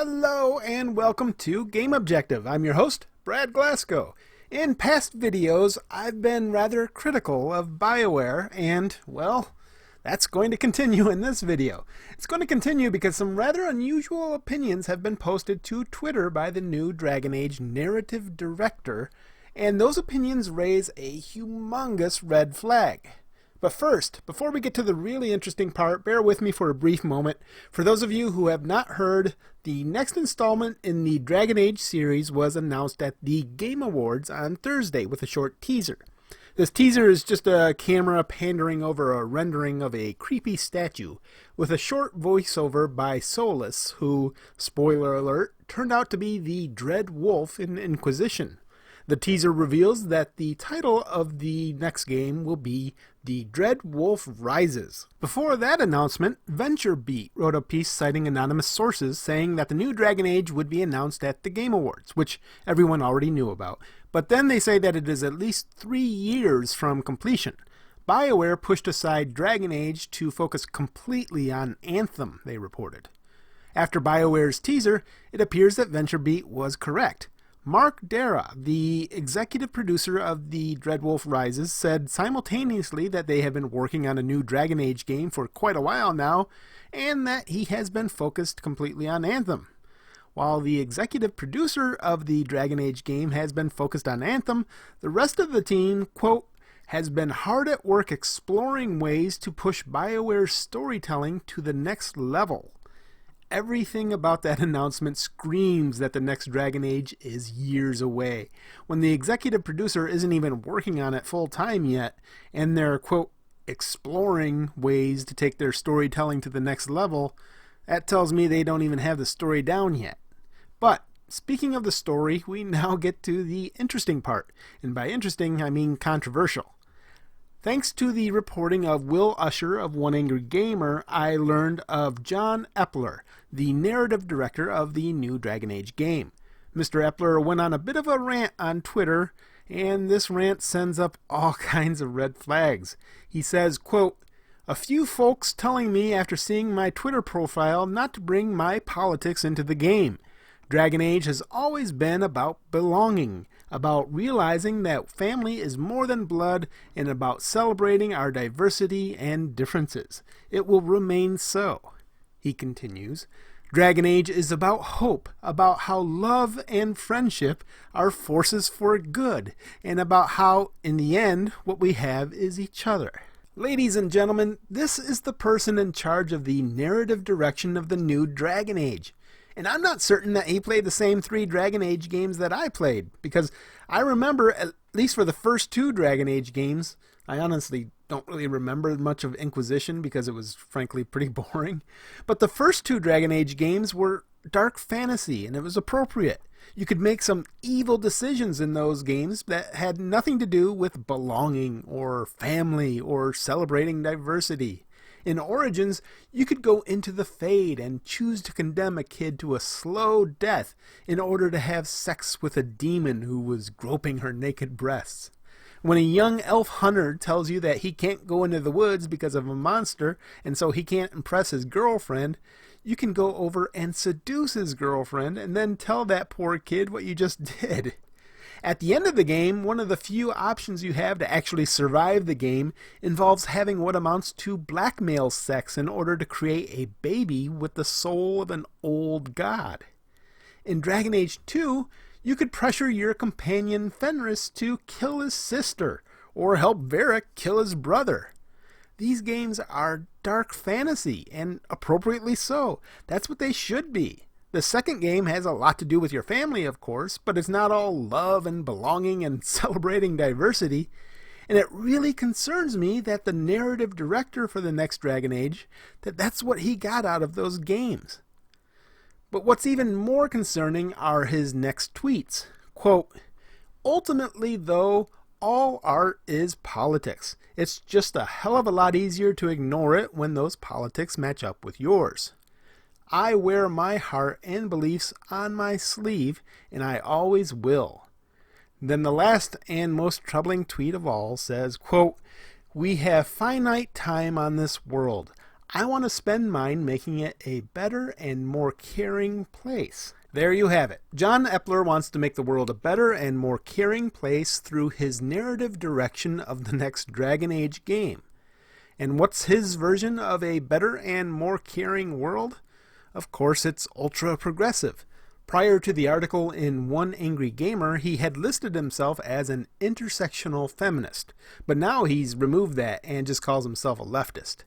Hello and welcome to Game Objective. I'm your host, Brad Glasgow. In past videos, I've been rather critical of BioWare and, well, that's going to continue in this video. It's going to continue because some rather unusual opinions have been posted to Twitter by the new Dragon Age narrative director, and those opinions raise a humongous red flag. But first, before we get to the really interesting part, bear with me for a brief moment. For those of you who have not heard, the next installment in the Dragon Age series was announced at the Game Awards on Thursday with a short teaser. This teaser is just a camera pandering over a rendering of a creepy statue with a short voiceover by Solus, who, spoiler alert, turned out to be the Dread Wolf in Inquisition. The teaser reveals that the title of the next game will be The Dread Wolf Rises. Before that announcement, VentureBeat wrote a piece citing anonymous sources saying that the new Dragon Age would be announced at the Game Awards, which everyone already knew about. But then they say that it is at least 3 years from completion. BioWare pushed aside Dragon Age to focus completely on Anthem, they reported. After BioWare's teaser, it appears that VentureBeat was correct. Mark Dara, the executive producer of The Dread Wolf Rises, said simultaneously that they have been working on a new Dragon Age game for quite a while now, and that he has been focused completely on Anthem. While the executive producer of the Dragon Age game has been focused on Anthem, the rest of the team, quote, has been hard at work exploring ways to push BioWare's storytelling to the next level. Everything about that announcement screams that the next Dragon Age is years away, when the executive producer isn't even working on it full time yet, and they're, quote, exploring ways to take their storytelling to the next level. That tells me they don't even have the story down yet. But, speaking of the story, we now get to the interesting part, and by interesting, I mean controversial. Thanks to the reporting of Will Usher of One Angry Gamer, I learned of John Epler, the narrative director of the new Dragon Age game. Mr. Epler went on a bit of a rant on Twitter, and this rant sends up all kinds of red flags. He says, quote, "A few folks telling me after seeing my Twitter profile not to bring my politics into the game. Dragon Age has always been about belonging, about realizing that family is more than blood, and about celebrating our diversity and differences. It will remain so." He continues, "Dragon Age is about hope, about how love and friendship are forces for good, and about how, in the end, what we have is each other." Ladies and gentlemen, this is the person in charge of the narrative direction of the new Dragon Age. And I'm not certain that he played the same 3 Dragon Age games that I played, because I remember, at least for the first 2 Dragon Age games, I honestly don't really remember much of Inquisition because it was frankly pretty boring, but the first 2 Dragon Age games were dark fantasy, and it was appropriate. You could make some evil decisions in those games that had nothing to do with belonging or family or celebrating diversity. In Origins, you could go into the Fade and choose to condemn a kid to a slow death in order to have sex with a demon who was groping her naked breasts. When a young elf hunter tells you that he can't go into the woods because of a monster and so he can't impress his girlfriend, you can go over and seduce his girlfriend and then tell that poor kid what you just did. At the end of the game, one of the few options you have to actually survive the game involves having what amounts to blackmail sex in order to create a baby with the soul of an old god. In Dragon Age 2, you could pressure your companion Fenris to kill his sister, or help Varric kill his brother. These games are dark fantasy, and appropriately so. That's what they should be. The second game has a lot to do with your family, of course, but it's not all love and belonging and celebrating diversity. And it really concerns me that the narrative director for the next Dragon Age, that's what he got out of those games. But what's even more concerning are his next tweets. Quote, "Ultimately, though, all art is politics. It's just a hell of a lot easier to ignore it when those politics match up with yours. I wear my heart and beliefs on my sleeve, and I always will." Then the last and most troubling tweet of all says, quote, "We have finite time on this world. I want to spend mine making it a better and more caring place. There you have it. John Epler wants to make the world a better and more caring place through his narrative direction of the next Dragon Age game. And what's his version of a better and more caring world? Of course, it's ultra progressive. Prior to the article in One Angry Gamer, he had listed himself as an intersectional feminist, but now he's removed that and just calls himself a leftist.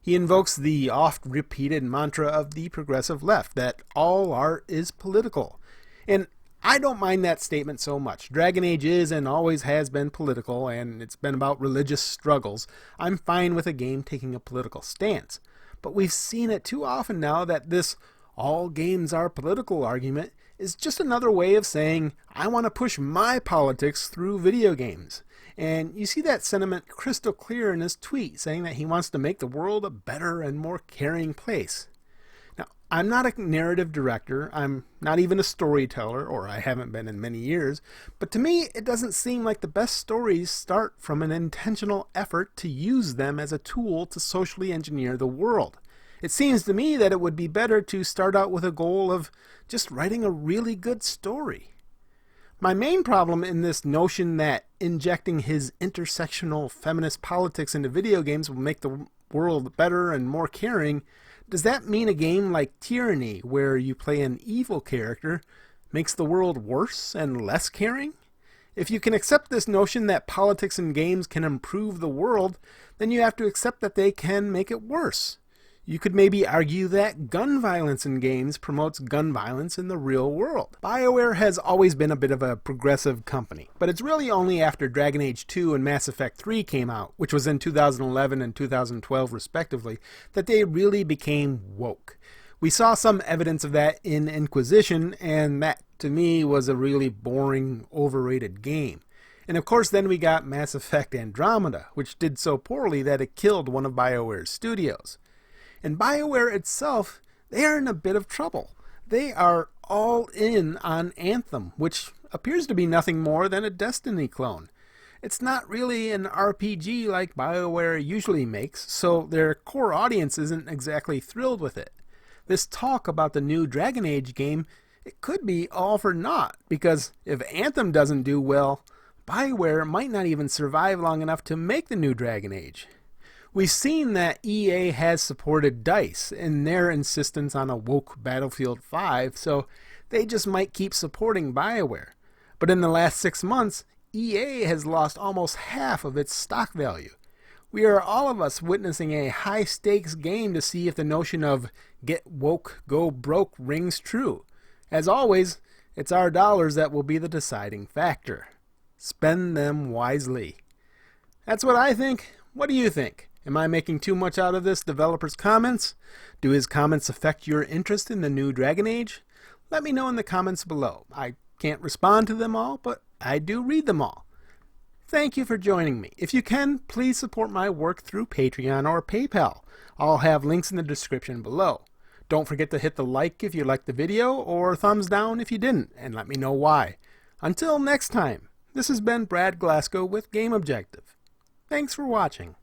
He invokes the oft-repeated mantra of the progressive left, that all art is political. And I don't mind that statement so much. Dragon Age is and always has been political, and it's been about religious struggles. I'm fine with a game taking a political stance. But we've seen it too often now that this all games are political argument is just another way of saying, I want to push my politics through video games. And you see that sentiment crystal clear in his tweet, saying that he wants to make the world a better and more caring place. Now, I'm not a narrative director, I'm not even a storyteller, or I haven't been in many years, but to me it doesn't seem like the best stories start from an intentional effort to use them as a tool to socially engineer the world. It seems to me that it would be better to start out with a goal of just writing a really good story. My main problem in this notion that injecting his intersectional feminist politics into video games will make the world better and more caring, does that mean a game like Tyranny, where you play an evil character, makes the world worse and less caring? If you can accept this notion that politics in games can improve the world, then you have to accept that they can make it worse. You could maybe argue that gun violence in games promotes gun violence in the real world. BioWare has always been a bit of a progressive company, but it's really only after Dragon Age 2 and Mass Effect 3 came out, which was in 2011 and 2012 respectively, that they really became woke. We saw some evidence of that in Inquisition, and that to me was a really boring, overrated game. And of course then we got Mass Effect Andromeda, which did so poorly that it killed one of BioWare's studios. And BioWare itself, they are in a bit of trouble. They are all in on Anthem, which appears to be nothing more than a Destiny clone. It's not really an RPG like BioWare usually makes, so their core audience isn't exactly thrilled with it. This talk about the new Dragon Age game, it could be all for naught, because if Anthem doesn't do well, BioWare might not even survive long enough to make the new Dragon Age. We've seen that EA has supported DICE in their insistence on a woke Battlefield 5, so they just might keep supporting BioWare. But in the last 6 months, EA has lost almost half of its stock value. We are all of us witnessing a high-stakes game to see if the notion of get woke, go broke rings true. As always, it's our dollars that will be the deciding factor. Spend them wisely. That's what I think. What do you think? Am I making too much out of this developer's comments? Do his comments affect your interest in the new Dragon Age? Let me know in the comments below. I can't respond to them all, but I do read them all. Thank you for joining me. If you can, please support my work through Patreon or PayPal. I'll have links in the description below. Don't forget to hit the like if you liked the video, or thumbs down if you didn't, and let me know why. Until next time, this has been Brad Glasgow with Game Objective. Thanks for watching.